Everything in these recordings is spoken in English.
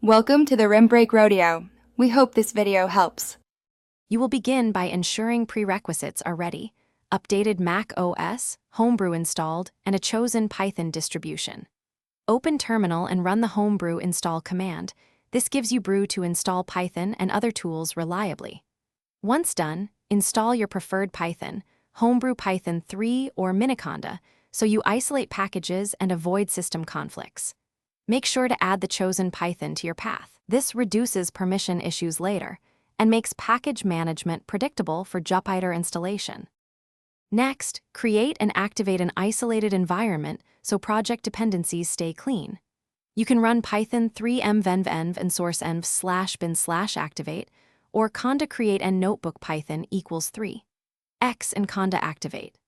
Welcome to the Rim Break Rodeo. We hope this video helps. You will begin by ensuring prerequisites are ready: updated Mac OS, Homebrew installed, and a chosen Python distribution. Open Terminal and run the Homebrew install command. This gives you Brew to install Python and other tools reliably. Once done, install your preferred Python, Homebrew Python 3 or Miniconda, so you isolate packages and avoid system conflicts. Make sure to add the chosen Python to your path. This reduces permission issues later and makes package management predictable for Jupyter installation. Next, create and activate an isolated environment so project dependencies stay clean. You can run Python 3 env and source env/bin/activate, or conda create and notebook Python equals 3 x and conda activate.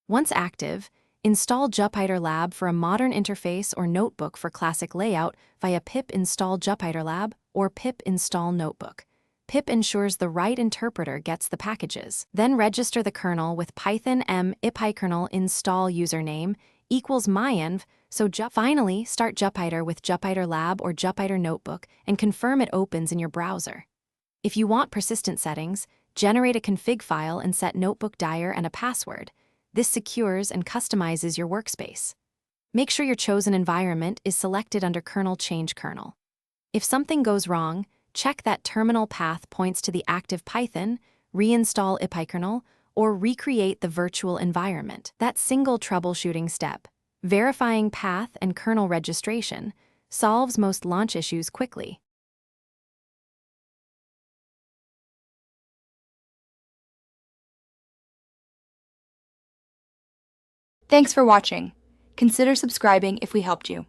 Once active, install Jupyter Lab for a modern interface or notebook for classic layout via pip install Jupyter Lab or pip install notebook. Pip ensures the right interpreter gets the packages. Then register the kernel with Python m ipykernel install username equals myenv, finally start Jupyter with Jupyter Lab or Jupyter Notebook and confirm it opens in your browser. If you want persistent settings, generate a config file and set notebook dir and a password. This secures and customizes your workspace. Make sure your chosen environment is selected under Kernel Change Kernel. If something goes wrong, check that terminal path points to the active Python, reinstall ipykernel, or recreate the virtual environment. That single troubleshooting step, verifying path and kernel registration, solves most launch issues quickly. Thanks for watching. Consider subscribing if we helped you.